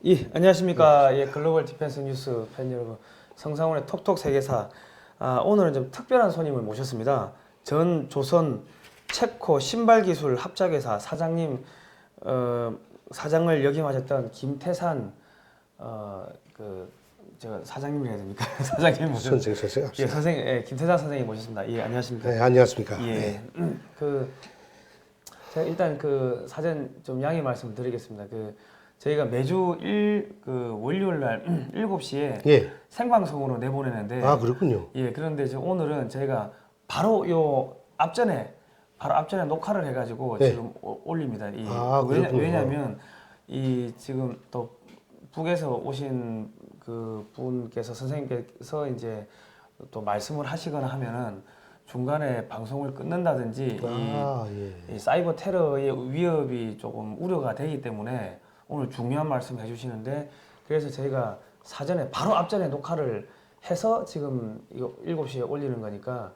예, 안녕하십니까. 예, 글로벌 디펜스 뉴스 팬 여러분. 성상훈의 톡톡 세계사. 오늘은 좀 특별한 손님을 모셨습니다. 전 조선 체코 신발 기술 합작회사 사장님, 사장을 역임하셨던 김태산, 제가 사장님을 해야 됩니까? 사장님 모셨. 선생 예, 선생님, 예, 김태산 선생님 모셨습니다. 예, 안녕하십니까. 네, 안녕하십니까. 예, 네. 제가 일단 그 사전 좀 양해 말씀드리겠습니다. 저희가 매주 월요일 날 7시에 예. 생방송으로 내보내는데 아, 그렇군요. 예, 그런데 이제 오늘은 저희가 바로 바로 앞전에 녹화를 해가지고 네. 지금 올립니다. 그렇군요. 왜냐면 이 지금 또 북에서 오신 그 분께서 선생님께서 이제 또 말씀을 하시거나 하면은 중간에 방송을 끊는다든지 예. 이 사이버 테러의 위협이 조금 우려가 되기 때문에 오늘 중요한 말씀 해주시는데, 그래서 저희가 사전에 바로 앞전에 녹화를 해서 지금 이거 7시에 올리는 거니까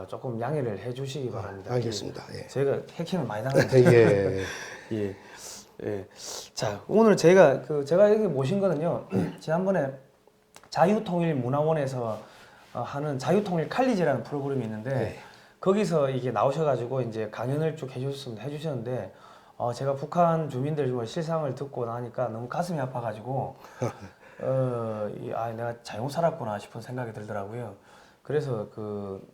조금 양해를 해주시기 바랍니다. 알겠습니다. 예. 저희가 해킹을 많이 당했는데 예. 예. 예. 자, 오늘 제가 여기 모신 거는요. 지난번에 자유통일문화원에서 하는 자유통일 칼리지라는 프로그램이 있는데 네. 거기서 이게 나오셔가지고 이제 강연을 쭉 해주셨는데 제가 북한 주민들 뭐 실상을 듣고 나니까 너무 가슴이 아파가지고 내가 잘못 살았구나 싶은 생각이 들더라고요. 그래서 그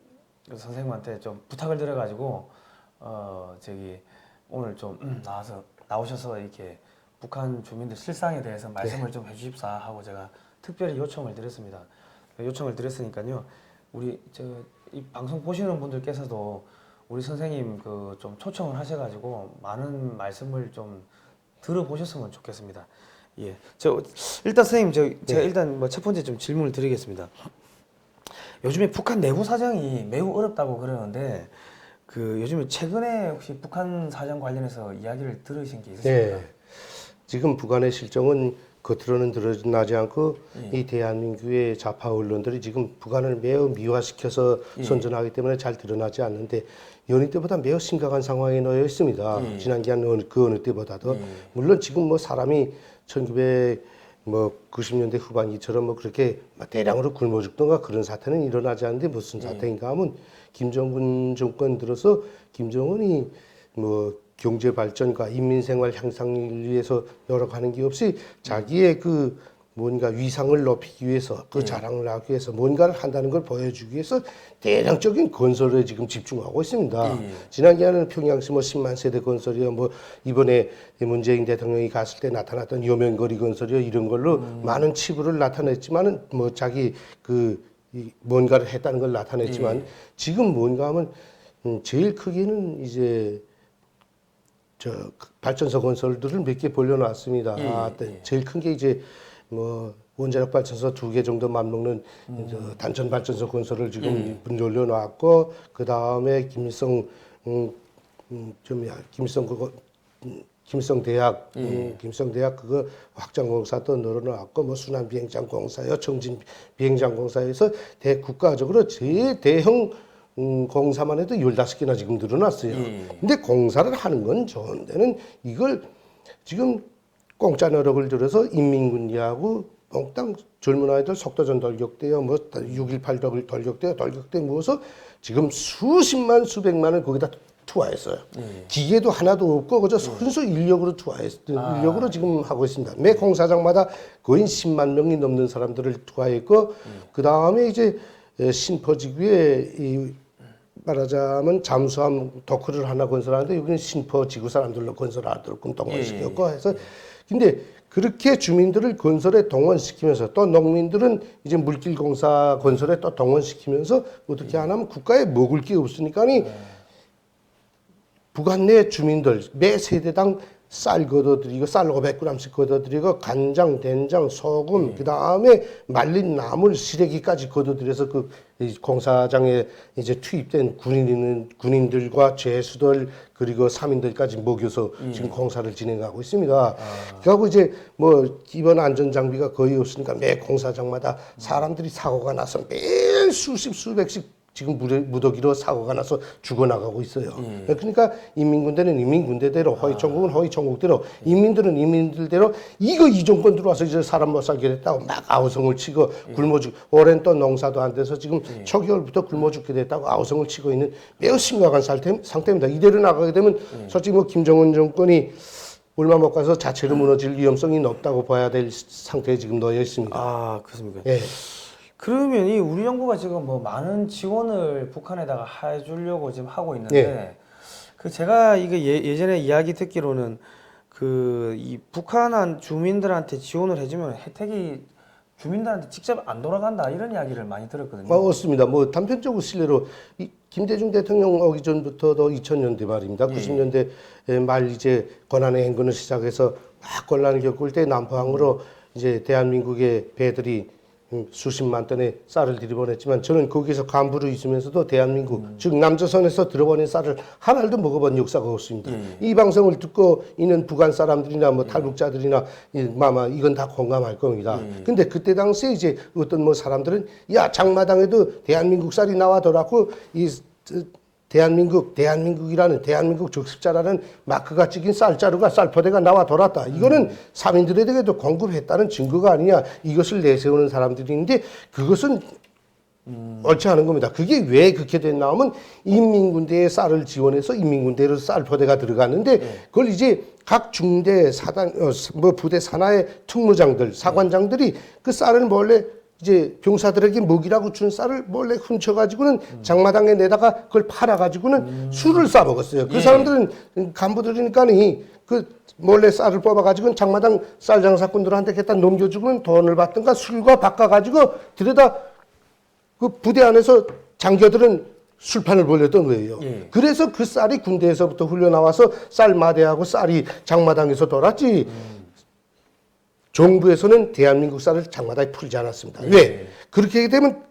선생님한테 좀 부탁을 드려가지고 오늘 좀 나오셔서 이렇게 북한 주민들 실상에 대해서 말씀을 좀 해주십사 하고 제가 특별히 요청을 드렸습니다. 요청을 드렸으니까요. 우리 이 방송 보시는 분들께서도 우리 선생님 좀 초청을 하셔가지고 많은 말씀을 좀 들어보셨으면 좋겠습니다. 예, 일단 선생님 제가 일단 뭐 첫 번째 좀 질문을 드리겠습니다. 요즘에 북한 내부 사정이 매우 어렵다고 그러는데 요즘에 최근에 혹시 북한 사정 관련해서 이야기를 들으신 게 있으십니까? 네. 지금 북한의 실정은 겉으로는 드러나지 않고 이 대한민국의 좌파 언론들이 지금 북한을 매우 미화시켜서 선전하기 때문에 잘 드러나지 않는데 여느 때보다 매우 심각한 상황에 놓여 있습니다. 지난 기간 그 어느 때보다도 물론 지금 뭐 사람이 1990년대 후반기처럼 뭐 그렇게 대량으로 굶어 죽던가 그런 사태는 일어나지 않는데 무슨 사태인가 하면 김정은 정권 들어서 김정은이 뭐 경제 발전과 인민 생활 향상을 위해서 노력하는 게 없이 자기의 그 뭔가 위상을 높이기 위해서 그 자랑을 하기 위해서 뭔가를 한다는 걸 보여주기 위해서 대량적인 건설에 지금 집중하고 있습니다. 지난 기간에는 평양시 뭐 10만 세대 건설이요, 뭐 이번에 문재인 대통령이 갔을 때 나타났던 요명거리 건설이요, 이런 걸로 많은 치부를 나타냈지만은 뭐 자기 뭔가를 했다는 걸 나타냈지만 지금 뭔가 하면 제일 크게는 이제 발전소 건설들을 몇 개 벌려놨습니다. 제일 큰 게 이제 뭐 원자력 발전소 2개 정도 맞먹는 단전 발전소 건설을 지금 올려놨고 그 다음에 김일성 대학 그거 확장 공사 또 늘어났고 뭐 순환 비행장 공사요, 청진 비행장 공사에서 국가적으로 제일 대형 공사만 해도 15개나 지금 늘어났어요. 근데 공사를 하는 건 좋은데는 이걸 지금 공짜 노력을 들여서 인민군리하고 몽땅 젊은 아이들 속도전 돌격대요, 뭐 6.18 돌격대 모아서 지금 수십만 수백만을 거기다 투하했어요. 기계도 하나도 없고 그저 순수 인력으로 인력으로 지금 하고 있습니다. 매 공사장마다 거의 10만 명이 넘는 사람들을 투하했고 그 다음에 이제 신포지구에 말하자면 잠수함 도크를 하나 건설하는데 여기는 신포 지구 사람들로 건설하도록 동원시켰고 해서 근데 그렇게 주민들을 건설에 동원시키면서 또 농민들은 이제 물길 공사 건설에 또 동원시키면서 어떻게 하냐면 국가에 먹을 게 없으니까니 북한 내 주민들 매 세대당 쌀 걷어들이고 쌀 500g씩 걷어들이고 간장, 된장, 소금 그 다음에 말린 나물, 시래기까지 걷어들여서 그 공사장에 이제 투입된 군인들과 죄수들 그리고 사민들까지 먹여서 지금 공사를 진행하고 있습니다. 그리고 이제 뭐 기본 안전 장비가 거의 없으니까 매 공사장마다 사람들이 사고가 나서 매일 수십씩 지금 무더기로 사고가 나서 죽어나가고 있어요. 그러니까 인민군대는 인민군대대로, 허위천국은 허위천국대로, 인민들은 인민들대로 이거 이 정권 들어와서 이제 사람 못 살게 됐다고 막 아우성을 치고 굶어 죽. 오랜 또 농사도 안 돼서 지금 초겨울부터 굶어 죽게 됐다고 아우성을 치고 있는 매우 심각한 상태입니다. 이대로 나가게 되면 솔직히 뭐 김정은 정권이 얼마 못 가서 자체로 무너질 위험성이 높다고 봐야 될 상태에 지금 놓여 있습니다. 아, 그렇습니까? 예. 그러면 이 우리 정부가 지금 뭐 많은 지원을 북한에다가 해주려고 지금 하고 있는데 그 제가 이거 예전에 이야기 듣기로는 그 이 북한한 주민들한테 지원을 해주면 혜택이 주민들한테 직접 안 돌아간다 이런 이야기를 많이 들었거든요. 맞습니다. 뭐 단편적으로 실례로 이 김대중 대통령 오기 전부터도 2000년대 말입니다. 90년대 말 이제 권한의 행군을 시작해서 막 곤란을 겪을 때 남포항으로 이제 대한민국의 배들이 수십만 ton의 쌀을 들여보냈지만 저는 거기서 간부로 있으면서도 대한민국 즉 남조선에서 들어보낸 쌀을 한 알도 먹어본 역사가 없습니다. 이 방송을 듣고 있는 북한 사람들이나 뭐 탈북자들이나 마마 이건 다 공감할 겁니다. 근데 그때 당시에 이제 어떤 뭐 사람들은 야 장마당에도 대한민국 쌀이 나와더라고 이 대한민국이라는 대한민국 적십자라는 마크가 찍힌 쌀자루가 쌀포대가 나와 돌았다. 이거는 사민들에게도 공급했다는 증거가 아니냐. 이것을 내세우는 사람들이 있는데 그것은 옳지 않은 겁니다. 그게 왜 그렇게 됐나 하면 인민군대에 쌀을 지원해서 인민군대로 쌀포대가 들어갔는데 그걸 이제 각 중대 사단 뭐 부대 산하의 특무장들 사관장들이 그 쌀을 몰래 이제 병사들에게 먹이라고 준 쌀을 몰래 훔쳐가지고는 장마당에 내다가 그걸 팔아가지고는 술을 싸 먹었어요. 그 사람들은 간부들이니까니 그 몰래 쌀을 뽑아가지고는 장마당 쌀 장사꾼들한테 갖다 넘겨주고는 돈을 받든가 술과 바꿔가지고 들여다 그 부대 안에서 장교들은 술판을 벌렸던 거예요. 그래서 그 쌀이 군대에서부터 흘러나와서 쌀 마대하고 쌀이 장마당에서 돌았지. 정부에서는 대한민국 쌀을 장마당에 풀지 않았습니다. 왜? 그렇게 되면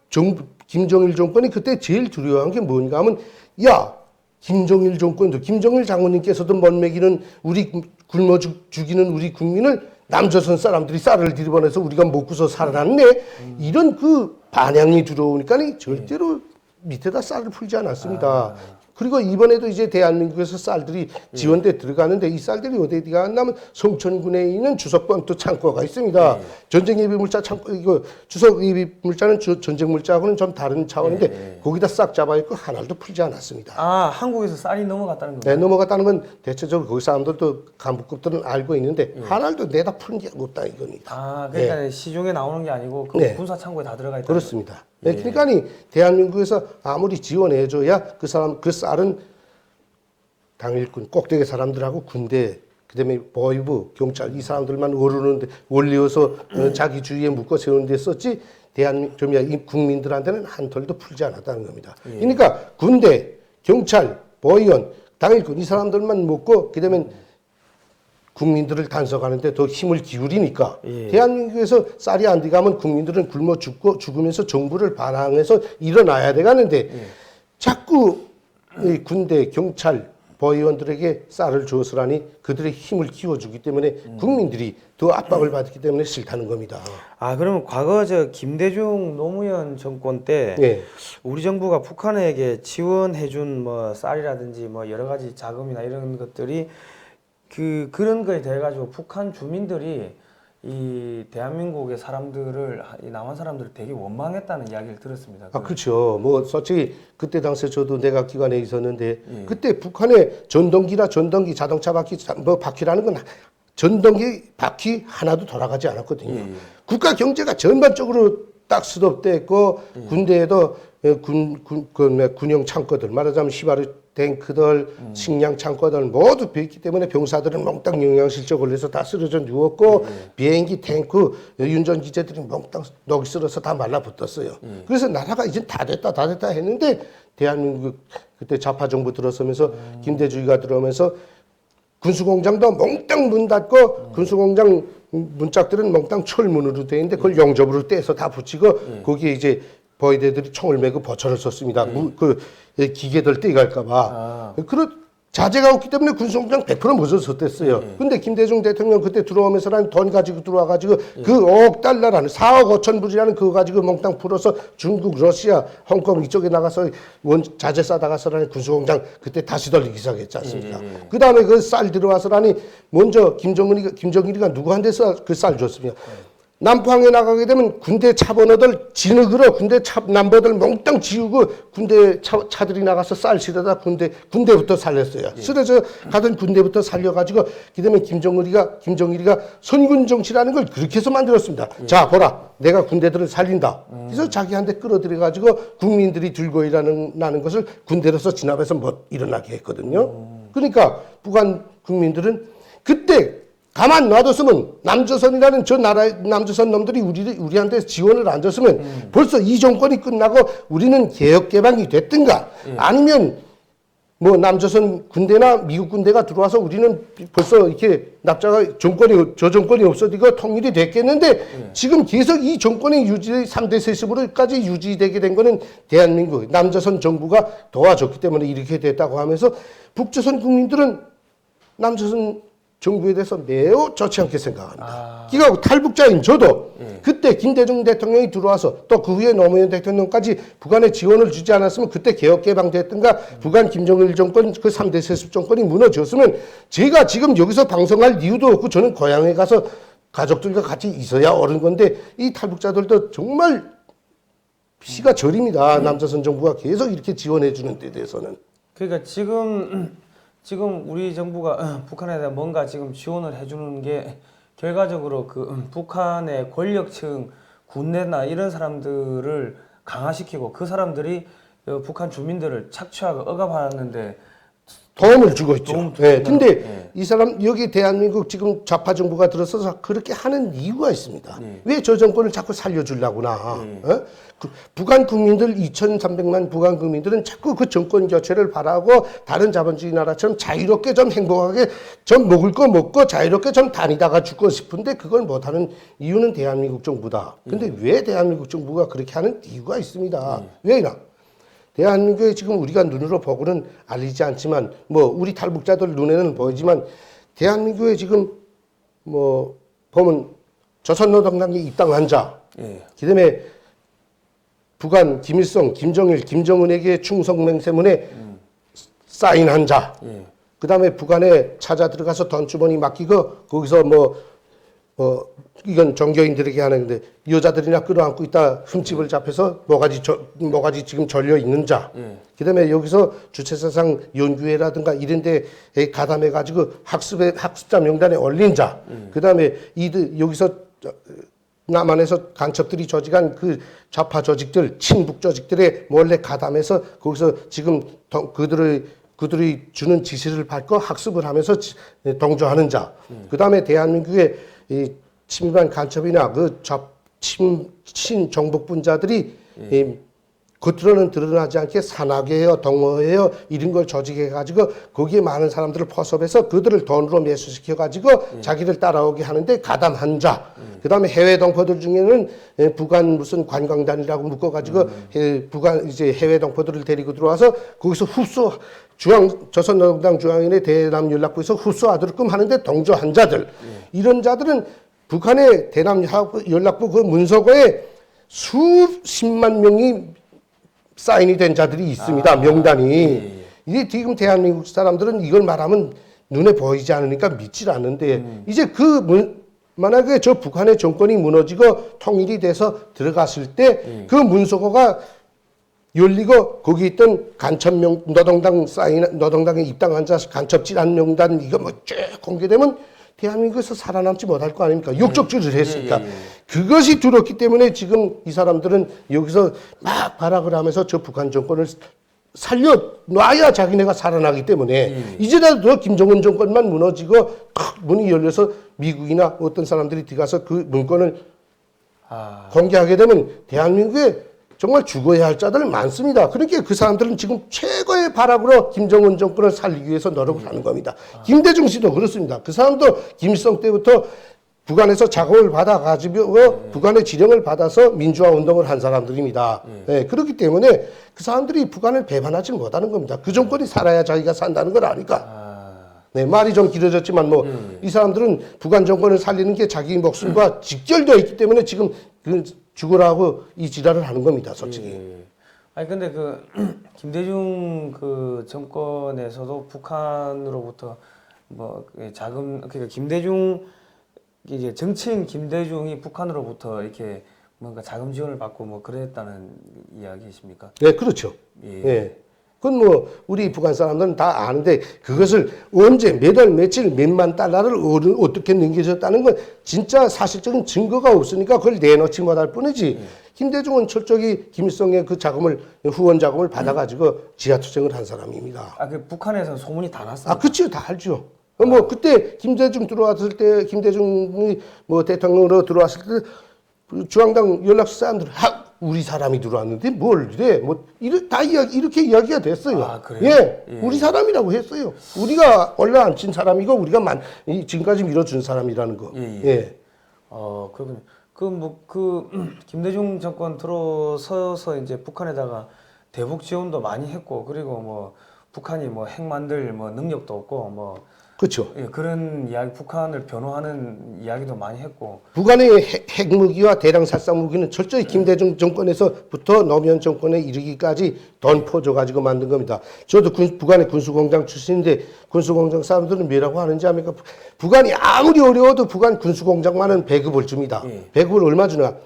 김정일 정권이 그때 제일 두려워한 게 뭔가 하면 야 김정일 정권도 김정일 장군님께서도 못 먹이는 우리 굶어 죽이는 우리 국민을 남조선 사람들이 쌀을 들여보내서 우리가 먹고서 살아났네. 이런 그 반향이 들어오니까 절대로 밑에다 쌀을 풀지 않았습니다. 그리고 이번에도 이제 대한민국에서 쌀들이 지원돼 들어가는데 이 쌀들이 어디에 갔냐면 성천군에 있는 주석범도 창고가 있습니다. 전쟁 예비 물자 창고 이거 주석 예비 물자는 전쟁 물자하고는 좀 다른 차원인데 거기다 싹 잡아 있고 하나도 풀지 않았습니다. 아, 한국에서 쌀이 넘어갔다는 거예요? 네, 넘어갔다는 건 대체적으로 거기 사람들도 간부급들은 알고 있는데 하나도 내다 푸는 게 없다 이겁니다. 아, 그러니까 시중에 나오는 게 아니고 그 군사 창고에 다 들어가 있다. 그렇습니다. 네, 그러니까 대한민국에서 아무리 지원해줘야 그 쌀은 당일군 꼭대기 사람들하고 군대 그다음에 보위부 경찰 이 사람들만 오르는데 올리어서 자기 주위에 묶어 세우는 데 썼지 국민들한테는 한 톨도 풀지 않았다는 겁니다. 그러니까 군대 경찰 보위원 당일군 이 사람들만 먹고 그다음에 국민들을 단속하는데 더 힘을 기울이니까 대한민국에서 쌀이 안 들어가면 국민들은 굶어 죽으면서 정부를 반항해서 일어나야 돼가는데 자꾸 이 군대 경찰 보위원들에게 쌀을 주었으라니 그들의 힘을 키워주기 때문에 국민들이 더 압박을 받기 때문에 싫다는 겁니다. 아, 그러면 과거 김대중 노무현 정권 때 우리 정부가 북한에게 지원해준 뭐 쌀이라든지 뭐 여러 가지 자금이나 이런 것들이 그런 거에 대해 가지고 북한 주민들이 이 대한민국의 사람들을 이 남한 사람들을 되게 원망했다는 이야기를 들었습니다. 아 그렇죠. 뭐 솔직히 그때 당시에 저도 내각 기관에 있었는데 그때 북한의 전동기 자동차 바퀴 뭐 바퀴라는 건 전동기 바퀴 하나도 돌아가지 않았거든요. 국가 경제가 전반적으로 딱 스톱됐고 군대에도 군용 창고들 말하자면 시바르 탱크들, 식량 창고들 모두 비었기 때문에 병사들은 몽땅 영양실조 걸려서 다 쓰러져 누웠고 비행기, 탱크, 윤전 기체들이 몽땅 녹이 쓸어서 다 말라붙었어요. 그래서 나라가 이제 다 됐다 했는데 대한민국 그때 좌파 정부 들어서면서 김대중이가 들어오면서 군수공장도 몽땅 문 닫고 군수공장 문짝들은 몽땅 철문으로 돼 있는데 그걸 용접으로 떼서 다 붙이고 거기에 이제 보위대들이 총을 메고 보초를 썼습니다. 그 기계들 뛰갈까봐. 자재가 없기 때문에 군수공장 100% 못 썼댔어요. 근데 김대중 대통령 그때 들어오면서는 돈 가지고 들어와가지고 그 5억 달러라는 4억 5천 불이라는 그거 가지고 몽땅 풀어서 중국, 러시아, 홍콩 이쪽에 나가서 자재 싸다가서라는 군수공장 그때 다시 돌리기 시작했지 않습니까? 그 다음에 그 쌀 들어와서라니 먼저 김정일이가 누구한테서 그 쌀 줬습니까? 남포항에 나가게 되면 군대 차번호들 진흙으로 군대 남보들 몽땅 지우고 군대 차들이 나가서 쌀 실어다 군대부터 살렸어요. 쓰러져 가던 군대부터 살려가지고 그다음에 김정일이가 선군 정치라는 걸 그렇게 해서 만들었습니다. 자 보라, 내가 군대들을 살린다. 그래서 자기한테 끌어들여가지고 국민들이 들고 일하는 것을 군대로서 진압해서 못 일어나게 했거든요. 그러니까 북한 국민들은 그때 가만 놔뒀으면 남조선이라는 저 나라 남조선 놈들이 우리한테 지원을 안 줬으면 벌써 이 정권이 끝나고 우리는 개혁 개방이 됐든가 아니면 뭐 남조선 군대나 미국 군대가 들어와서 우리는 벌써 이렇게 납작가 저 정권이 없어지고 통일이 됐겠는데 지금 계속 이 정권이 3대 세습으로까지 유지되게 된 거는 대한민국 남조선 정부가 도와줬기 때문에 이렇게 됐다고 하면서 북조선 국민들은 남조선 정부에 대해서 매우 좋지 않게 생각합니다. 그러니까 탈북자인 저도 그때 김대중 대통령이 들어와서 또 그 후에 노무현 대통령까지 북한에 지원을 주지 않았으면 그때 개혁개방됐든가 북한 김정일 정권 그 3대 세습 정권이 무너졌으면 제가 지금 여기서 방송할 이유도 없고 저는 고향에 가서 가족들과 같이 있어야 옳은 건데 이 탈북자들도 정말 피가 저립니다. 남조선 정부가 계속 이렇게 지원해 주는 데 대해서는. 그러니까 지금 우리 정부가 북한에 대한 뭔가 지금 지원을 해주는 게 결과적으로 그 북한의 권력층, 군대나 이런 사람들을 강화시키고 그 사람들이 북한 주민들을 착취하고 억압하는데 도움을 주고 있죠. 네. 근데 이 사람 여기 대한민국 지금 좌파 정부가 들어서서 그렇게 하는 이유가 있습니다. 왜 저 정권을 자꾸 살려주려구나. 어? 북한 국민들 2,300만 북한 국민들은 자꾸 그 정권 교체를 바라고 다른 자본주의 나라처럼 자유롭게 좀 행복하게 좀 먹을 거 먹고 자유롭게 좀 다니다가 죽고 싶은데 그걸 못하는 이유는 대한민국 정부다. 근데 왜 대한민국 정부가 그렇게 하는 이유가 있습니다. 왜냐? 대한민국에 지금 우리가 눈으로 보고는 알리지 않지만 뭐 우리 탈북자들 눈에는 보이지만 대한민국에 지금 뭐 보면 조선노동당에 입당한 자, 그다음에 북한 김일성, 김정일, 김정은에게 충성 맹세문에 사인한 자, 그다음에 북한에 찾아 들어가서 돈 주머니 맡기고 거기서 이건 종교인들에게 하는데 여자들이나 끌어안고 있다 흠집을 잡혀서 모가지 지금 절려 있는 자. 그다음에 여기서 주체사상 연구회라든가 이런 데에 가담해 가지고 학습자 명단에 올린 자. 그다음에 여기서 남한에서 간첩들이 조직한 그 좌파 조직들, 친북 조직들에 몰래 가담해서 거기서 지금 그들이 주는 지시를 받고 학습을 하면서 동조하는 자. 그다음에 대한민국의 이 친미반 간첩이나 그 친정복분자들이 겉으로는 드러나지 않게 산악회요, 동호회요 이런 걸 조직해가지고 거기에 많은 사람들을 포섭해서 그들을 돈으로 매수시켜가지고 자기를 따라오게 하는데 가담한 자. 그다음에 해외 동포들 중에는 북한 무슨 관광단이라고 묶어가지고 북한 이제 해외 동포들을 데리고 들어와서 거기서 조선노동당 중앙위원회 대남 연락부에서 흡수하도록끔 하는데 동조한 자들. 이런 자들은 북한의 대남 연락부 그 문서고에 수십만 명이 사인이 된 자들이 있습니다. 명단이. 이게 지금 대한민국 사람들은 이걸 말하면 눈에 보이지 않으니까 믿질 않는데 이제 만약에 저 북한의 정권이 무너지고 통일이 돼서 들어갔을 때 그 문서고가 열리고 거기 있던 간첩 노동당에 입당한 자 간첩질한 명단 이거 쭉 공개되면 대한민국에서 살아남지 못할 거 아닙니까? 욕적질을 했으니까. 그것이 두렵기 때문에 지금 이 사람들은 여기서 막 발악을 하면서 저 북한 정권을 살려놔야 자기네가 살아나기 때문에 이제라도 김정은 정권만 무너지고 문이 열려서 미국이나 어떤 사람들이 들어가서 그 문건을 공개하게 되면 대한민국에 정말 죽어야 할 자들 많습니다. 그러니까 그 사람들은 지금 최고의 발악으로 김정은 정권을 살리기 위해서 노력을 하는 겁니다. 김대중 씨도 그렇습니다. 그 사람도 김일성 때부터 북한에서 자금을 받아가지고 북한의 지령을 받아서 민주화 운동을 한 사람들입니다. 예, 그렇기 때문에 그 사람들이 북한을 배반하지 못하는 겁니다. 그 정권이 살아야 자기가 산다는 걸 아니까. 네, 말이 좀 길어졌지만 뭐 이 사람들은 북한 정권을 살리는 게 자기 목숨과 직결되어 있기 때문에 지금 그 죽으라고 이 지랄을 하는 겁니다, 솔직히. 아니 근데 그 김대중 그 정권에서도 북한으로부터 뭐 자금 그러니까 김대중 이제 정치인 김대중이 북한으로부터 이렇게 뭔가 자금 지원을 받고 뭐 그랬다는 이야기이십니까? 네, 그렇죠. 예. 예. 그건 뭐 우리 북한 사람들은 다 아는데 그것을 언제 몇 월 며칠 몇만 달러를 어떻게 넘겨줬다는 건 진짜 사실적인 증거가 없으니까 그걸 내놓지 못할 뿐이지. 김대중은 철저히 김일성의 그 자금을 후원 자금을 받아가지고 지하투쟁을 한 사람입니다. 아 그 북한에서 소문이 다 났어요. 아, 그치요, 다 알죠. 뭐 그때 김대중 들어왔을 때 김대중이 뭐 대통령으로 들어왔을 때 중앙당 연락처 사람들 우리 사람이 들어왔는데 뭘 이래 뭐 이렇게 이야기가 됐어요. 아, 그래요? 예, 우리 사람이라고 했어요. 우리가 올라앉힌 사람이고 우리가 지금까지 밀어준 사람이라는 거. 예. 그렇군요. 그 김대중 정권 들어서서 이제 북한에다가 대북 지원도 많이 했고 그리고 뭐 북한이 뭐 핵 만들 뭐 능력도 없고 뭐 그렇죠. 예, 그런 이야기 북한을 변호하는 이야기도 많이 했고 북한의 핵무기와 대량 살상 무기는 철저히 김대중 정권에서부터 노무현 정권에 이르기까지 돈 퍼줘가지고 만든 겁니다. 저도 북한의 군수공장 출신인데 군수공장 사람들은 뭐라고 하는지 압니까? 북한이 아무리 어려워도 북한 군수공장만은 배급을 줍니다. 배급을 얼마 주나?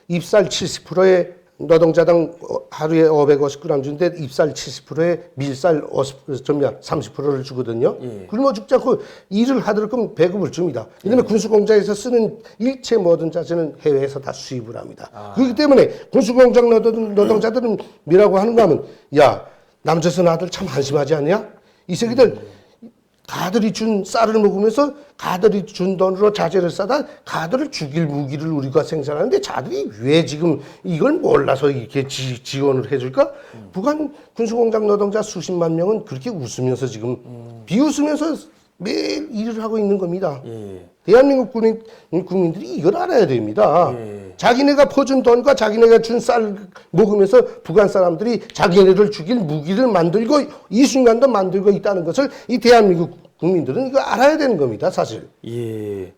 입살 70%에 노동자당 하루에 550g 주는데 입살 70%에 밀살 30%를 주거든요. 굶어 죽지 않고 일을 하도록 배급을 줍니다. 왜냐하면 군수공장에서 쓰는 일체 모든 자재는 해외에서 다 수입을 합니다. 그렇기 때문에 군수공장 노동자들은 뭐라고 하는가 하면 야 남조선 아들 참 한심하지 않냐? 이 새끼들 가들이 준 쌀을 먹으면서 가들이 준 돈으로 자재를 싸다 가들을 죽일 무기를 우리가 생산하는데 자들이 왜 지금 이걸 몰라서 이렇게 지원을 해줄까? 북한 군수공장 노동자 수십만 명은 그렇게 웃으면서 지금 비웃으면서 매일 일을 하고 있는 겁니다. 대한민국 국민들이 이걸 알아야 됩니다. 자기네가 퍼준 돈과 자기네가 준 쌀 먹으면서 북한 사람들이 자기네를 죽일 무기를 만들고 이 순간도 만들고 있다는 것을 이 대한민국 국민들은 이거 알아야 되는 겁니다, 사실. 예,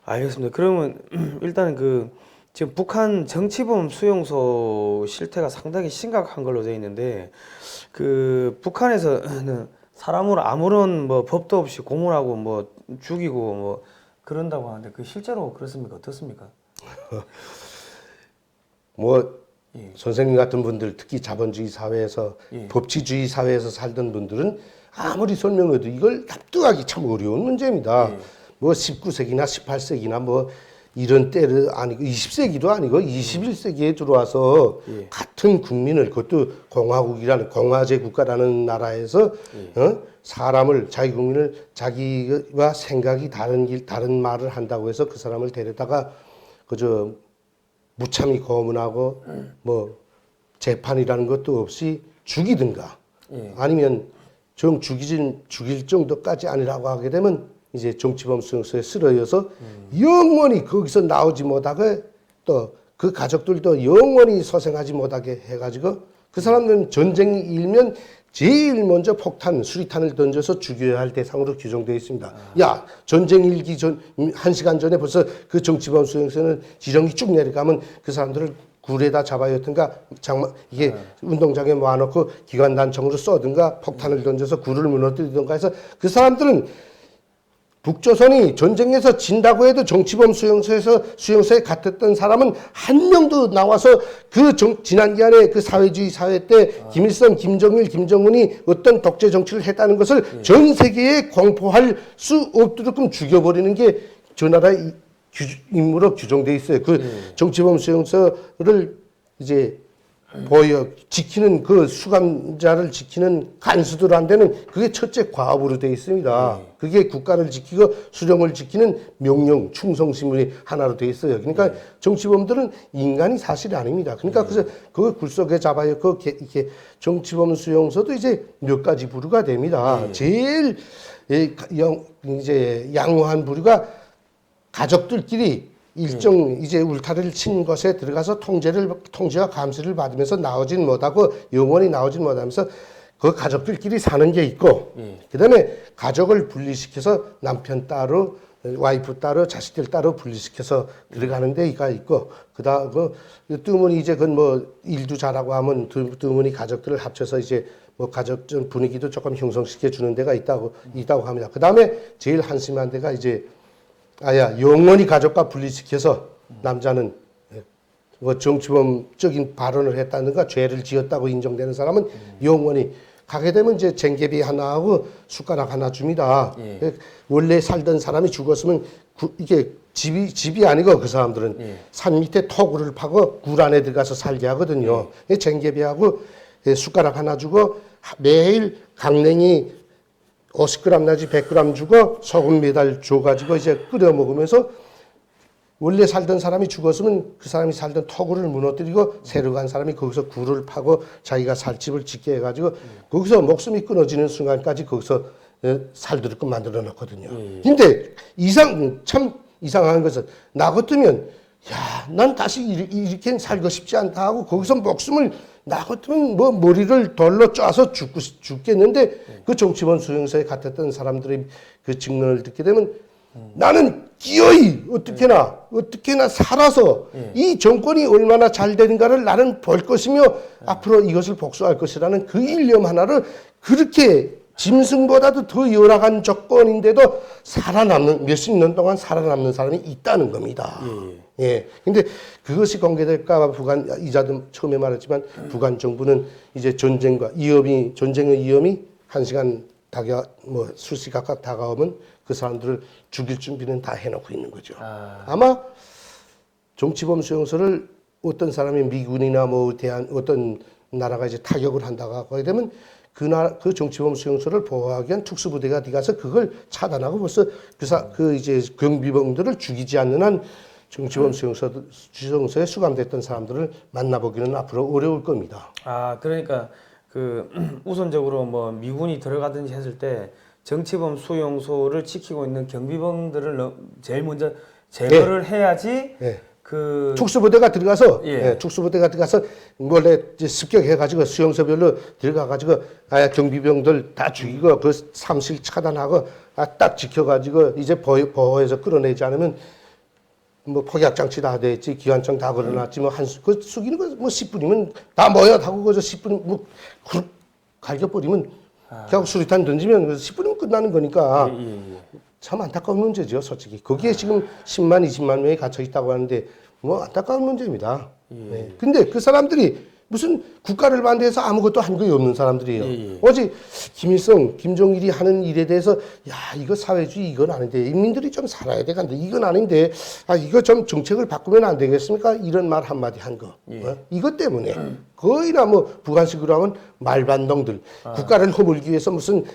알겠습니다. 그러면 일단 그 지금 북한 정치범 수용소 실태가 상당히 심각한 걸로 되어 있는데 그 북한에서는 사람을 아무런 뭐 법도 없이 고문하고 뭐 죽이고 뭐 그런다고 하는데 그 실제로 그렇습니까? 어떻습니까? 뭐 선생님 같은 분들 특히 자본주의 사회에서 법치주의 사회에서 살던 분들은 아무리 설명해도 이걸 납득하기 참 어려운 문제입니다. 뭐 19세기나 18세기나 뭐 이런 때를 아니고 20세기도 아니고 21세기에 들어와서 같은 국민을 그것도 공화국이라는 공화제 국가라는 나라에서 사람을 자기 국민을 자기와 생각이 다른 말을 한다고 해서 그 사람을 데려다가 그저 무참히 고문하고 뭐 재판이라는 것도 없이 죽이든가 아니면 죽일 정도까지 아니라고 하게 되면 이제 정치범 수용소에 쓰러져서 영원히 거기서 나오지 못하게 또 그 가족들도 영원히 소생하지 못하게 해가지고 그 사람들은 전쟁이 일면 제일 먼저 수리탄을 던져서 죽여야 할 대상으로 규정되어 있습니다. 야, 전쟁 일기 전 1시간 전에 벌써 그 정치범 수용소에는 지령이 쭉 내려가면 그 사람들을 굴에다 잡아였든가 이게 운동장에 모아놓고 기관단총으로 쏘든가 폭탄을 던져서 굴을 무너뜨리든가 해서 그 사람들은 북조선이 전쟁에서 진다고 해도 정치범 수용소에 갇혔던 사람은 한 명도 나와서 지난 기간에 그 사회주의 사회 때 김일성, 김정일, 김정은이 어떤 독재 정치를 했다는 것을 전 세계에 공포할 수 없도록 죽여버리는 게 저 나라의 임무로 규정돼 있어요. 그 정치범 수용소를 이제 지키는 그 수감자를 지키는 간수들한테는 그게 첫째 과업으로 되어 있습니다. 그게 국가를 지키고 수령을 지키는 명령, 충성심의 하나로 되어 있어요. 그러니까 정치범들은 인간이 사실이 아닙니다. 그러니까 그래서 그 굴속에 잡아요. 이렇게 정치범 수용소도 이제 몇 가지 부류가 됩니다. 제일 이제 양호한 부류가 가족들끼리 일정 이제 울타리를 친 것에 들어가서 통제와 감시를 받으면서 나오진 못하고 영원히 나오진 못하면서 그 가족들끼리 사는 게 있고 그다음에 가족을 분리시켜서 남편 따로 와이프 따로 자식들 따로 분리시켜서 들어가는 데가 있고 그다음 그 뜨문이 이제 그건 뭐 일도 잘하고 하면 뜨문이 가족들을 합쳐서 이제 뭐 가족 분위기도 조금 형성시켜 주는 데가 있다고 합니다. 그다음에 제일 한심한 데가 이제 영원히 가족과 분리시켜서 남자는 뭐 정치범적인 발언을 했다든가 죄를 지었다고 인정되는 사람은 영원히 가게 되면 이제 쟁개비 하나 하고 숟가락 하나 줍니다. 원래 살던 사람이 죽었으면 이게 집이 아니고 그 사람들은 산 밑에 토굴을 파고 굴 안에 들어가서 살게 하거든요. 쟁개비하고 숟가락 하나 주고 매일 강냉이 50g 내지 100g 주고 소금 매달 줘가지고 이제 끓여 먹으면서 원래 살던 사람이 죽었으면 그 사람이 살던 토굴을 무너뜨리고 새로 간 사람이 거기서 굴을 파고 자기가 살 집을 짓게 해가지고 거기서 목숨이 끊어지는 순간까지 거기서 살도록 만들어 놓거든요. 근데 참 이상한 것은 나 같으면 난 다시 이렇게 살고 싶지 않다 하고 거기서 목숨을 나 같으면 뭐 머리를 돌로 쪄서 죽겠는데 그 정치범 수용소에 갇혔던 사람들의 그 증언을 듣게 되면 나는 기어이 어떻게나 살아서 이 정권이 얼마나 잘 되는가를 나는 볼 것이며 앞으로 이것을 복수할 것이라는 그 일념 하나를 그렇게 짐승보다도 더 열악한 조건인데도 살아남는 몇십 년 동안 살아남는 사람이 있다는 겁니다. 근데 그것이 공개될까 봐 이자도 처음에 말했지만 북한 정부는 이제 전쟁의 위험이 1시간 수시 각각 다가오면 그 사람들을 죽일 준비는 다 해놓고 있는 거죠. 아마 정치범 수용소를 어떤 사람이 미군이나 어떤 나라가 이제 타격을 한다고 하게 되면 그 정치범 수용소를 보호하기 위한 특수부대가 들어가서 그걸 차단하고 벌써 이제 경비병들을 죽이지 않는 한 정치범 수용소에 수감됐던 사람들을 만나보기는 앞으로 어려울 겁니다. 그러니까 우선적으로 뭐 미군이 들어가든지 했을 때 정치범 수용소를 지키고 있는 경비병들을 제일 먼저 제거를 해야지 특수부대가 들어가서 원래 습격해가지고 수용소별로 들어가가지고 경비병들 다 죽이고 그 삼실 차단하고 딱 지켜가지고 이제 보호해서 끌어내지 않으면 뭐 폭약 장치 다 됐지 기관총 다 걸어놨지 그 숙이는 거 10분이면 다 모여 하고 그저 10분 갈겨버리면 결국 수리탄 던지면 10분이면 끝나는 거니까 참 안타까운 문제죠, 솔직히. 거기에 지금 10만, 20만 명이 갇혀 있다고 하는데 안타까운 문제입니다. 근데 그 사람들이 무슨 국가를 반대해서 아무것도 한 게 없는 사람들이에요. 어제 김일성, 김정일이 하는 일에 대해서 이거 사회주의 이건 아닌데 인민들이 좀 살아야 되는데 이건 아닌데 이거 좀 정책을 바꾸면 안 되겠습니까? 이런 말 한마디 한 거. 이것 때문에 거의나 북한식으로 하면 말반동들 국가를 허물기 위해서 무슨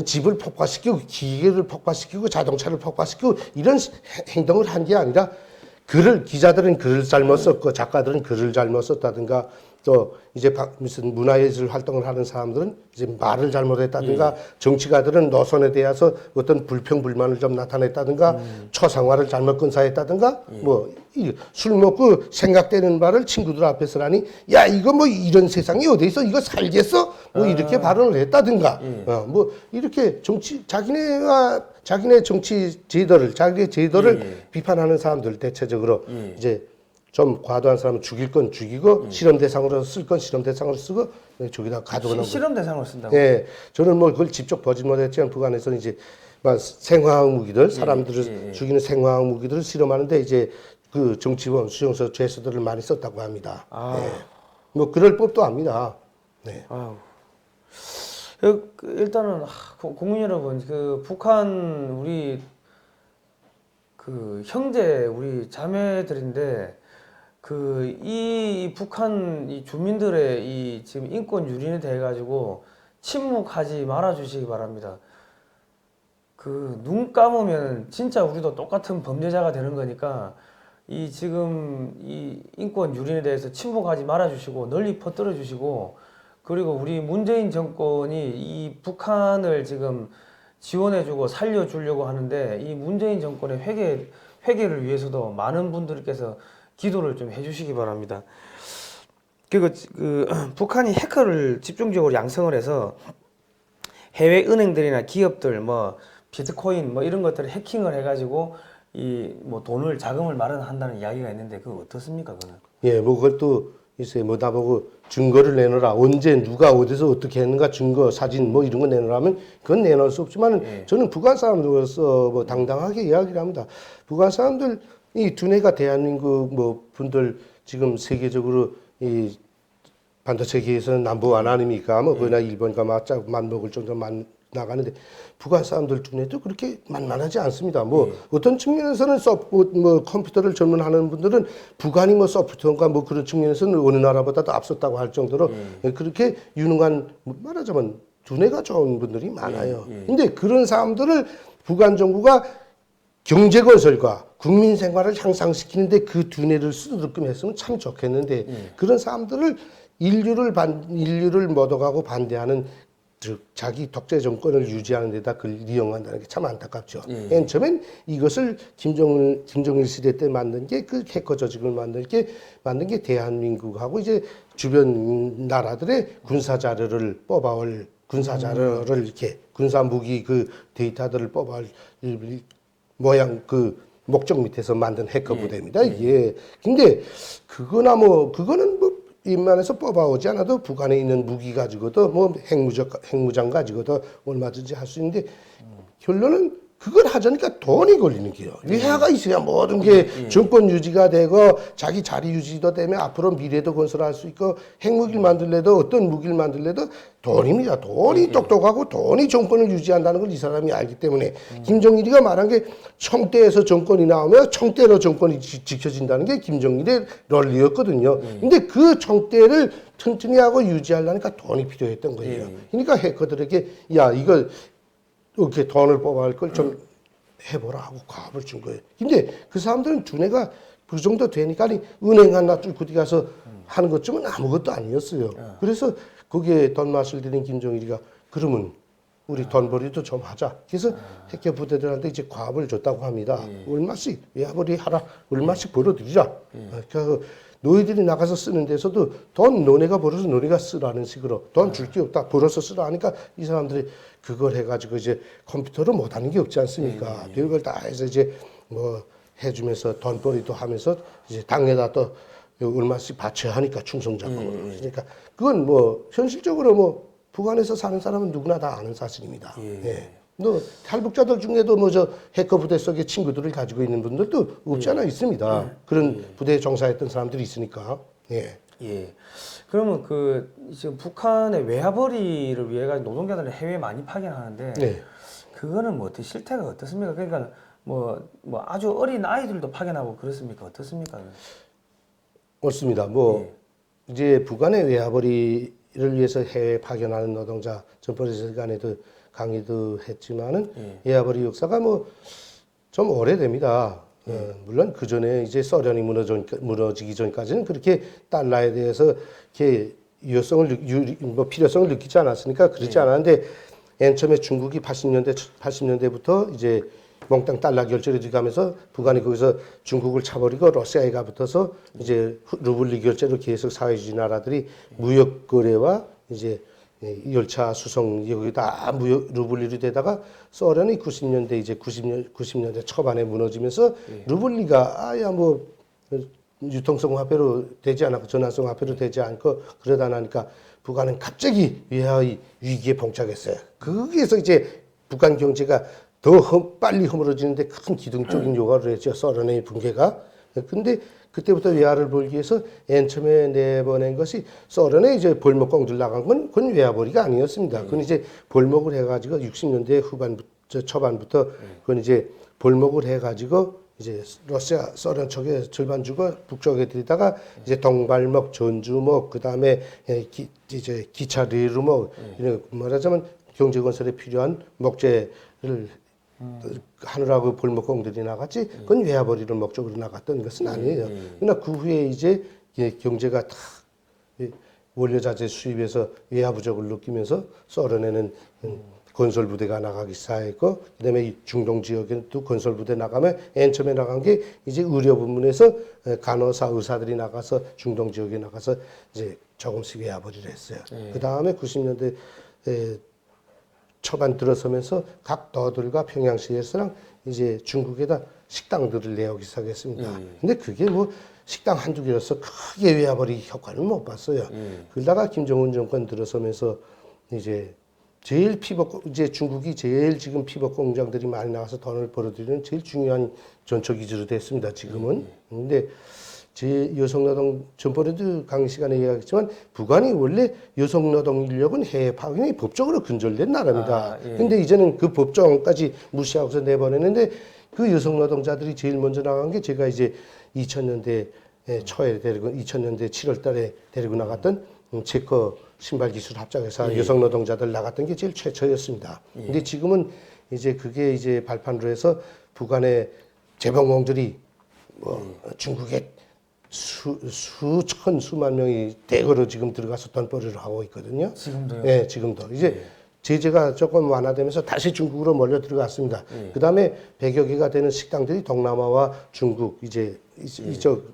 집을 폭파시키고 기계를 폭파시키고 자동차를 폭파시키고 이런 행동을 한 게 아니라 기자들은 글을 잘못 썼고 작가들은 글을 잘못 썼다든가 또 이제 무슨 문화예술 활동을 하는 사람들은 이제 말을 잘못했다든가 정치가들은 노선에 대해서 어떤 불평불만을 좀 나타냈다든가 초상화를 잘못 건사했다든가 술 먹고 생각되는 말을 친구들 앞에서 하니 이거 이런 세상이 어디 있어 이거 살겠어 이렇게 발언을 했다든가 이렇게 자기네 정치 제도를 비판하는 사람들 대체적으로 이제 좀 과도한 사람은 죽일 건 죽이고 실험 대상으로 쓸 건 실험 대상으로 쓰고 저기다 가둬놓은 실험 대상으로 쓴다고? 저는 그걸 직접 보진 못했지만 북한에서는 이제 생화학 무기들 사람들을 죽이는 생화학 무기들을 실험하는데 이제 그 정치범 수용소 죄수들을 많이 썼다고 합니다. 그럴 법도 합니다. 일단은 국민 여러분 북한 우리 형제 우리 자매들인데 이 북한 이 주민들의 이 지금 인권 유린에 대해 가지고 침묵하지 말아 주시기 바랍니다. 눈 감으면 진짜 우리도 똑같은 범죄자가 되는 거니까 지금 이 인권 유린에 대해서 침묵하지 말아 주시고 널리 퍼뜨려 주시고 그리고 우리 문재인 정권이 이 북한을 지금 지원해주고 살려주려고 하는데 이 문재인 정권의 회개를 위해서도 많은 분들께서 기도를 좀 해주시기 바랍니다. 그리고 북한이 해커를 집중적으로 양성을 해서 해외 은행들이나 기업들 뭐 비트코인 뭐 이런 것들을 해킹을 해가지고 이 뭐 돈을 자금을 마련한다는 이야기가 있는데 그거 어떻습니까 그거는? 예, 뭐 그것도 있어요. 뭐 나보고 증거를 내놓으라. 언제 누가 어디서 어떻게 했는가 증거, 사진 뭐 이런 거 내놓으라면 그건 내놓을 수 없지만 예. 저는 북한 사람들로서 뭐 당당하게 이야기를 합니다. 북한 사람들 이 두뇌가 대한민국 뭐 분들 지금 세계적으로 이 반도체계에서는 넘버원 아닙니까? 뭐 그나 일본과 맞먹을 정도로 나가는데 북한 사람들 두뇌도 그렇게 만만하지 않습니다. 뭐 어떤 측면에서는 뭐 컴퓨터를 전문하는 분들은 북한이 뭐 소프트웨어가 뭐 그런 측면에서는 어느 나라보다도 앞섰다고 할 정도로 그렇게 유능한 말하자면 두뇌가 좋은 분들이 많아요. 근데 그런 사람들을 북한 정부가 경제 건설과 국민 생활을 향상시키는데 그 두뇌를 쓰도록끔 했으면 참 좋겠는데 그런 사람들을 인류를 묻어가고 반대하는 즉 자기 독재 정권을 유지하는 데다 그걸 이용한다는 게 참 안타깝죠. 맨 처음엔 이것을 김정일 시대 때 만든 게 그 해커 조직을 만든 게 대한민국하고 이제 주변 나라들의 군사 자료를 뽑아올 군사 자료를 이렇게 군사 무기 그 데이터들을 뽑아올 모양 그 목적 밑에서 만든 해커 부대입니다. 예. 근데 그거는 뭐 입만에서 뽑아오지 않아도 북한에 있는 무기 가지고도 뭐 핵무장 가지고도 얼마든지 할 수 있는데 결론은 그걸 하자니까 돈이 걸리는 게요. 외화가 있어야 모든 게 정권 유지가 되고 자기 자리 유지도 되면 앞으로 미래도 건설할 수 있고 핵무기를 만들래도 어떤 무기를 만들래도 돈입니다. 돈이 똑똑하고 돈이 정권을 유지한다는 걸 이 사람이 알기 때문에 김정일이가 말한 게 청대에서 정권이 나오면 청대로 정권이 지켜진다는 게 김정일의 논리였거든요. 근데 그 청대를 튼튼히 하고 유지하려니까 돈이 필요했던 거예요. 그러니까 해커들에게 야 이걸 이렇게 돈을 뽑아할 걸 좀 해보라 하고 과업을 준 거예요. 근데 그 사람들은 두뇌가 그 정도 되니까 은행 하나 뚫고 가서 하는 것쯤은 아무것도 아니었어요. 그래서 거기에 돈 맛을 들인 김정일이가 그러면 우리 돈벌이도 좀 하자. 그래서 해커 부대들한테 이제 과업을 줬다고 합니다. 얼마씩 외화벌이 하라. 얼마씩 벌어들이자. 그래서 너희들이 나가서 쓰는 데서도 돈 너네가 벌어서 너네가 쓰라는 식으로 돈 줄 게 없다 벌어서 쓰라 하니까 이 사람들이 그걸 해가지고 이제 컴퓨터로 못하는 게 없지 않습니까? 별걸 다 해서 이제 뭐 해주면서 돈벌이도 하면서 이제 당에다 또 얼마씩 바쳐야 하니까 충성자금으로 그러니까 그건 뭐 현실적으로 뭐 북한에서 사는 사람은 누구나 다 아는 사실입니다. 예. 너 탈북자들 중에도 뭐 저 해커 부대 속에 친구들을 가지고 있는 분들도 없지 않아 있습니다. 그런 부대에 종사했던 사람들이 있으니까. 예. 예. 그러면 지금 북한의 외화벌이를 위해 가지고 노동자들을 해외에 많이 파견하는데 네. 그거는 뭐 어떻게 실태가 어떻습니까? 그러니까 뭐 아주 어린 아이들도 파견하고 그렇습니까? 어떻습니까? 옳습니다. 뭐 이제 북한의 외화벌이를 위해서 해외 파견하는 노동자 전번에 시간에도 강의도 했지만은 외화벌이 역사가 뭐 좀 오래됩니다. 물론 그 전에 이제 소련이 무너지기 전까지는 그렇게 달러에 대해서 이렇게 뭐 필요성을 느끼지 않았으니까 그렇지 않았는데 맨 처음에 중국이 80년대부터 이제 몽땅 달러 결제를 들어가면서 북한이 거기서 중국을 차버리고 러시아에 가붙어서 이제 루블리 결제로 계속 사회주의 나라들이 무역 거래와 이제 열차 수송 여기 다 무역 루블리로 되다가 소련이 90년대 이제 90년대 초반에 무너지면서 루블리가 아야 뭐 유통성 화폐로 되지 않았고 전환성 화폐로 되지 않고 그러다 나니까 북한은 갑자기 외화의 위기에 봉착했어요. 거기에서 이제 북한 경제가 더 빨리 허물어지는데 큰 기둥적인 요구를 했죠. 소련의 붕괴가. 근데 그때부터 외화를 벌기 위해서 맨 처음에 내보낸 것이 소련에 이제 벌목공들 나간 건 그건 외화벌이가 아니었습니다. 그건 이제 벌목을 해가지고 60년대 후반부터 초반부터 그건 이제 벌목을 해가지고 이제 러시아 소련 쪽에 절반 주고 북쪽에 들이다가 이제 동발목, 전주목, 그 다음에 이제 기차 레일목 이런 말하자면 경제 건설에 필요한 목재를 하느라고 벌목공들이 나갔지 그건 외화벌이를 목적으로 나갔던 것은 아니에요. 그러나 그 후에 이제 경제가 다 원료자재 수입에서 외화 부족을 느끼면서 소련에는 건설 부대가 나가기 시작했고, 그다음에 이 중동 지역에는 또 건설 부대 나가면 맨 처음에 나간 게 이제 의료 부문에서 간호사 의사들이 나가서 중동 지역에 나가서 이제 조금씩 외화벌이를 했어요. 그 다음에 90년대 초반 들어서면서 각 너들과 평양시에서랑 이제 중국에다 식당들을 내오기 시작했습니다. 근데 그게 뭐 식당 한두 개여서 크게 외화벌이 효과를 못 봤어요. 그러다가 김정은 정권 들어서면서 이제 제일 이제 중국이 제일 지금 피복 공장들이 많이 나와서 돈을 벌어들이는 제일 중요한 전초 기지로 됐습니다. 지금은. 근데 제 여성노동 전번에도 강의 시간에 이야기했지만 북한이 원래 여성노동 인력은 해외 파견이 법적으로 근절된 나라입니다. 근데 이제는 그 법정까지 무시하고서 내보내는데 그 여성노동자들이 제일 먼저 나간 게 제가 이제 2000년대 초에 데리고 2000년대 7월 달에 데리고 나갔던 체커 신발 기술 합작회사 여성 노동자들 나갔던 게 제일 최초였습니다. 근데 지금은 이제 그게 이제 발판으로 해서 북한의 재봉공들이 뭐 중국에 수천 수만 명이 대거로 지금 들어가서 돈벌이를 하고 있거든요. 지금도요? 네, 지금도. 이제 제재가 조금 완화되면서 다시 중국으로 몰려 들어갔습니다. 그 다음에 100여 개가 되는 식당들이 동남아와 중국 이제 이쪽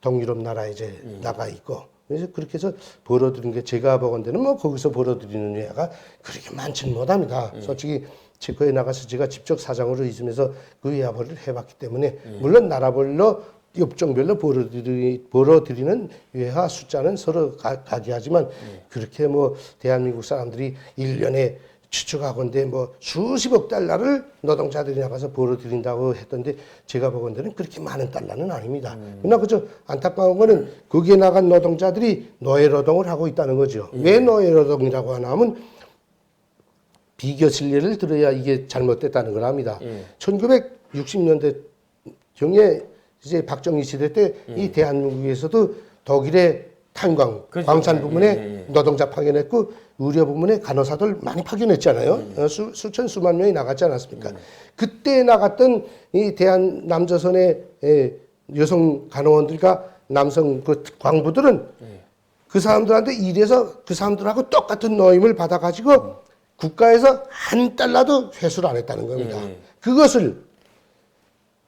동유럽 나라 이제 나가 있고. 그래서 그렇게 해서 벌어들인 게 제가 보건대는 뭐 거기서 벌어들이는 외화가 그렇게 많지는 못합니다. 솔직히 체코에 나가서 제가 직접 사장으로 있으면서 그 외화벌이를 해봤기 때문에 물론 나라별로 업종별로 벌어들이는 외화 숫자는 서로 각이하지만 그렇게 뭐 대한민국 사람들이 1년에 추측하건대 뭐 수십억 달러를 노동자들이 나가서 벌어들인다고 했던데 제가 보건대는 그렇게 많은 달러는 아닙니다. 그러나 그저 안타까운 거는 거기에 나간 노동자들이 노예노동을 하고 있다는 거죠. 왜 노예노동이라고 하나 하면 비교실례를 들어야 이게 잘못됐다는 걸 압니다. 1960년대 경에 이제 박정희 시대 때 이 대한민국에서도 독일의 탄광, 광산 부문에 노동자 파견했고 의료 부문에 간호사들 많이 파견했잖아요. 수천 수만 명이 나갔지 않았습니까? 그때 나갔던 이 대한 남조선의 여성 간호원들과 남성 그 광부들은 그 사람들한테 일해서 그 사람들하고 똑같은 노임을 받아가지고 국가에서 한 달러도 회수를 안 했다는 겁니다. 그것을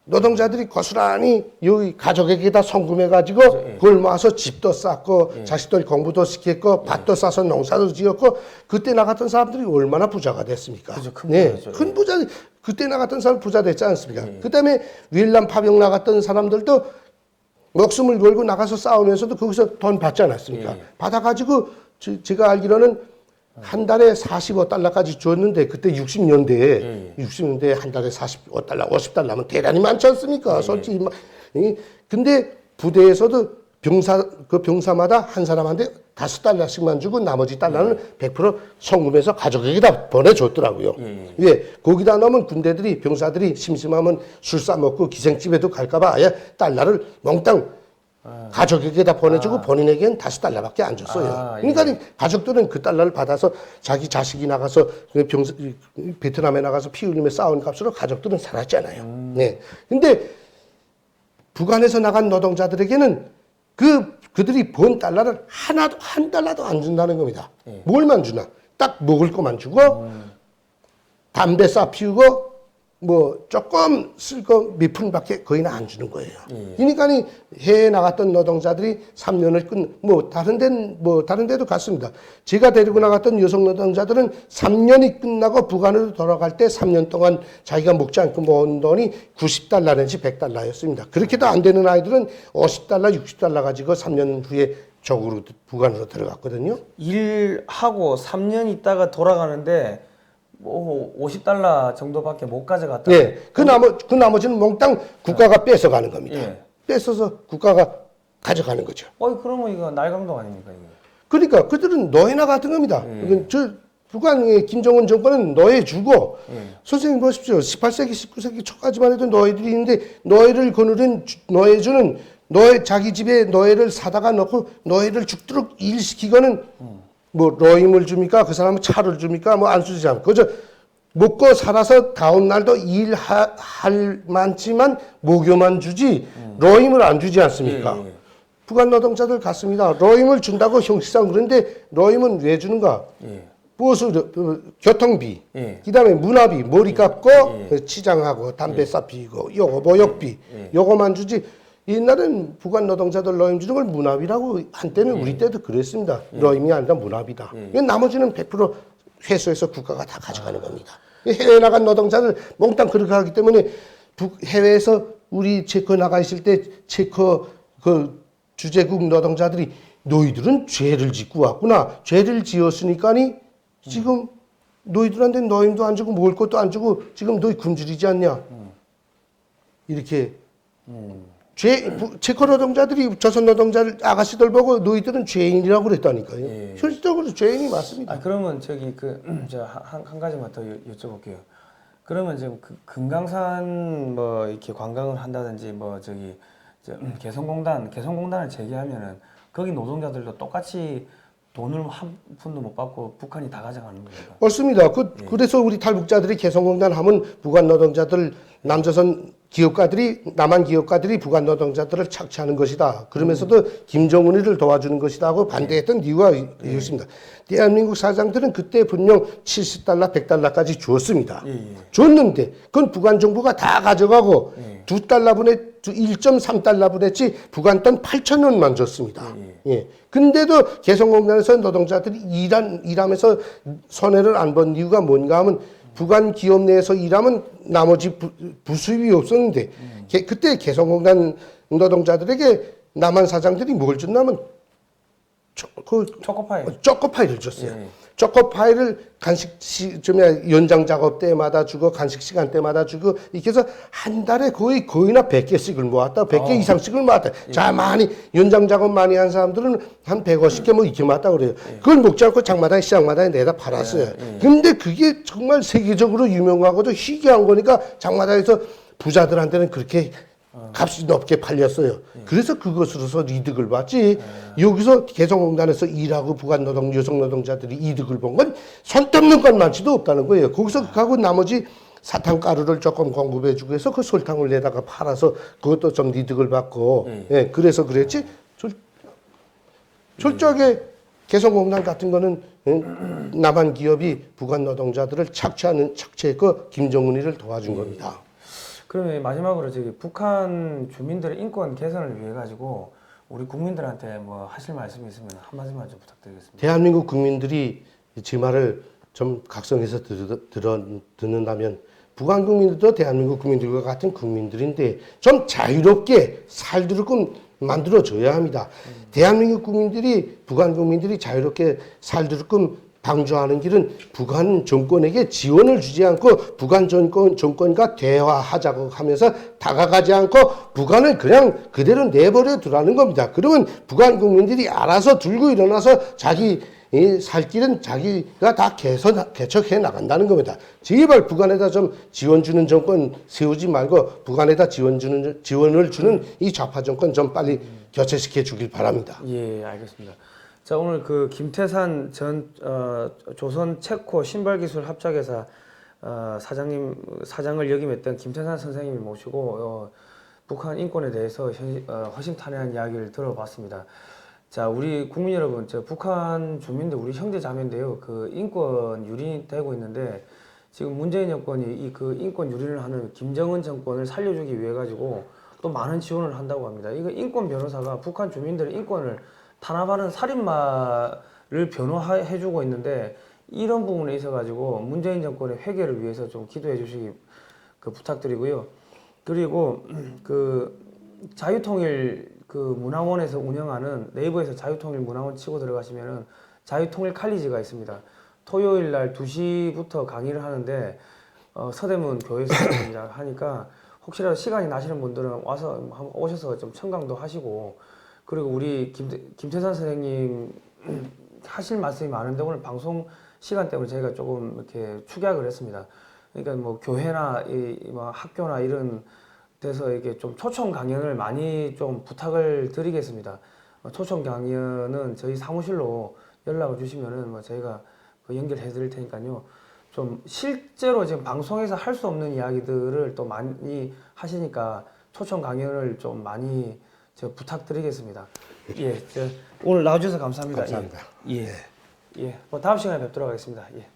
노동자들이 고스란히 여기 가족에게다 송금해가지고 그걸 모아서 집도 쌓고 자식들 공부도 시켰고 밭도 싸서 농사도 지었고 그때 나갔던 사람들이 얼마나 부자가 됐습니까? 그죠, 큰 네, 부자죠. 큰 부자. 그때 나갔던 사람 부자 됐지 않습니까? 그다음에 위엘남 파병 나갔던 사람들도 목숨을 걸고 나가서 싸우면서도 거기서 돈 받지 않았습니까? 받아가지고 제가 알기로는 한 달에 45달러까지 줬는데 그때 60년대에 한 달에 45달러, 50달러면 대단히 많지 않습니까? 솔직히 근데 부대에서도 병사마다 한 사람한테 5달러씩만 주고 나머지 달러는 100% 송금해서 가족에게다 보내줬더라고요. 왜? 거기다 넣으면 군대들이 병사들이 심심하면 술 싸먹고 기생집에도 갈까봐 아예 달러를 몽땅 가족에게다 보내주고 본인에게는 5달러밖에 안 줬어요. 그러니까 가족들은 그 달러를 받아서 자기 자식이 나가서 베트남에 나가서 피 흘리며 싸운 값으로 가족들은 살았잖아요. 네. 근데 북한에서 나간 노동자들에게는 그들이 번 달러를 한 달러도 안 준다는 겁니다. 뭘만 주나? 딱 먹을 것만 주고 담배 싸 피우고 뭐 조금 쓸 거 몇 푼밖에 거의 안 주는 거예요. 그러니까 해외에 나갔던 노동자들이 3년을 다른 데도 갔습니다. 제가 데리고 나갔던 여성 노동자들은 3년이 끝나고 북한으로 돌아갈 때 3년 동안 자기가 먹지 않고 모은 돈이 90달러 내지 100달러였습니다. 그렇게도 안 되는 아이들은 50달러, 60달러 가지고 3년 후에 조국으로 북한으로 들어갔거든요. 일하고 3년 있다가 돌아가는데 뭐 50달러 정도밖에 못 가져갔다. 예. 그 나머지는 몽땅 국가가 뺏어가는 겁니다. 뺏어서 국가가 가져가는 거죠. 그러면 이거 날강도 아닙니까, 이거? 그러니까 그들은 노예나 같은 겁니다. 북한의 김정은 정권은 노예 주고 선생님 보십시오. 18세기, 19세기 초까지만 해도 노예들이 있는데 노예를 거느린 노예주는 자기 집에 노예를 사다가 넣고 노예를 죽도록 일시키고는 뭐 로임을 줍니까? 그 사람은 차를 줍니까? 뭐 안 주지 않고 그저 먹고 살아서 다음 날도 일할 많지만 목요만 주지 로임을 안 주지 않습니까? 북한 노동자들 같습니다. 로임을 준다고 형식상 그런데 로임은 왜 주는가? 버스 교통비, 예. 그다음에 문화비, 머리 깎고 예. 치장하고 담배 싹피고 요거 모욕비 요거만 주지. 옛날엔 부관 노동자들 노임 주는 걸 문화비라고 한때는 우리 때도 그랬습니다. 노임이 아니라 문화비다. 나머지는 100% 회수해서 국가가 다 가져가는 겁니다. 해외 나간 노동자들 몽땅 그렇게 하기 때문에 해외에서 우리 체코 나가 있을 때 체코 그 주재국 노동자들이 너희들은 죄를 짓고 왔구나. 죄를 지었으니까니 지금 너희들한테 노임도 안 주고 먹을 것도 안 주고 지금 너희 굶주리지 않냐. 이렇게 체코 노동자들이 조선 노동자들 아가씨들 보고 너희들은 죄인이라고 그랬다니까요. 예. 실질적으로 죄인이 맞습니다. 아 그러면 저기 한 가지만 더 여쭤볼게요. 그러면 지금 그 금강산 뭐 이렇게 관광을 한다든지 뭐 저기 개성공단을 재개하면은 거기 노동자들도 똑같이 돈을 한 푼도 못 받고 북한이 다 가져가는 겁니까? 맞습니다. 그래서 우리 탈북자들이 개성공단 하면 부관 노동자들 남조선 기업가들이 남한 기업가들이 부관 노동자들을 착취하는 것이다. 그러면서도 김정은이를 도와주는 것이다 하고 반대했던 이유가 있습니다. 대한민국 사장들은 그때 분명 70달러, 100달러까지 주었습니다. 줬는데 그건 부관 정부가 다 가져가고 1.3달러 보냈지 부관 돈 8,000원만 줬습니다. 예. 근데도 개성공단에서 노동자들이 일하면서 손해를 안 본 이유가 뭔가 하면 부관 기업 내에서 일하면 나머지 부수입이 없었는데 그때 개성공단 노동자들에게 남한 사장들이 뭘 줬냐면 초코파이를 줬어요. 초코파이를 연장 작업 때마다 주고 간식 시간 때마다 주고 이렇게 해서 한 달에 거의나 100개씩을 모았다. 100개 이상씩을 모았다. 자, 많이 연장 작업 많이 한 사람들은 한 150개 뭐 이렇게 모았다 그래요. 그걸 먹지 않고 장마당에 시장마당에 내다 팔았어요. 근데 그게 정말 세계적으로 유명하고도 희귀한 거니까 장마당에서 부자들한테는 그렇게 값이 높게 팔렸어요. 그래서 그것으로서 이득을 봤지. 여기서 개성공단에서 일하고 부관 노동 여성 노동자들이 이득을 본 건 손톱는 것만치도 없다는 거예요. 거기서 가고 나머지 사탕 가루를 조금 공급해주고 해서 그 설탕을 내다가 팔아서 그것도 좀 이득을 받고. 예, 그래서 그랬지. 철저하게 개성공단 같은 거는 남한 기업이 부관 노동자들을 착취했고 김정은이를 도와준 겁니다. 그러면 마지막으로 저기 북한 주민들의 인권 개선을 위해 가지고 우리 국민들한테 뭐 하실 말씀이 있으면 한 말씀만 좀 부탁드리겠습니다. 대한민국 국민들이 제 말을 좀 각성해서 듣는다면 북한 국민들도 대한민국 국민들과 같은 국민들인데 좀 자유롭게 살도록 만들어줘야 합니다. 대한민국 국민들이 북한 국민들이 자유롭게 살도록 방조하는 길은 북한 정권에게 지원을 주지 않고 북한 정권과 대화하자고 하면서 다가가지 않고 북한을 그냥 그대로 내버려 두라는 겁니다. 그러면 북한 국민들이 알아서 들고 일어나서 자기 살 길은 자기가 다 개척해 나간다는 겁니다. 제발 북한에다 좀 지원 주는 정권 세우지 말고 북한에다 지원을 주는 이 좌파 정권 좀 빨리 교체시켜 주길 바랍니다. 예, 알겠습니다. 자, 오늘 그 김태산 조선 체코 신발기술 합작회사 사장을 역임했던 김태산 선생님을 모시고 북한 인권에 대해서 허심탄회한 이야기를 들어봤습니다. 자, 우리 국민 여러분, 북한 주민들 우리 형제 자매인데요. 그 인권 유린이 되고 있는데 지금 문재인 정권이 그 인권 유린을 하는 김정은 정권을 살려주기 위해 가지고 또 많은 지원을 한다고 합니다. 이거 인권 변호사가 북한 주민들의 인권을 탄압하는 살인마를 변호해주고 있는데 이런 부분에 있어 가지고 문재인 정권의 회개를 위해서 좀 기도해 주시기 부탁드리고요. 그리고 그 자유통일 그 문화원에서 운영하는 네이버에서 자유통일 문화원 치고 들어가시면은 자유통일 칼리지가 있습니다. 토요일 날 2시부터 강의를 하는데 서대문 교회에서 하니까 혹시라도 시간이 나시는 분들은 와서 오셔서 좀 청강도 하시고 그리고 우리 김태산 선생님 하실 말씀이 많은데 오늘 방송 시간 때문에 저희가 조금 이렇게 축약을 했습니다. 그러니까 뭐 교회나 뭐 학교나 이런 데서 이게 좀 초청 강연을 많이 좀 부탁을 드리겠습니다. 초청 강연은 저희 사무실로 연락을 주시면은 뭐 저희가 연결해 드릴 테니까요. 좀 실제로 지금 방송에서 할 수 없는 이야기들을 또 많이 하시니까 초청 강연을 좀 많이 부탁드리겠습니다. 예, 오늘 나와주셔서 감사합니다. 감사합니다. 예. 네. 예, 뭐 다음 시간에 뵙도록 하겠습니다. 예.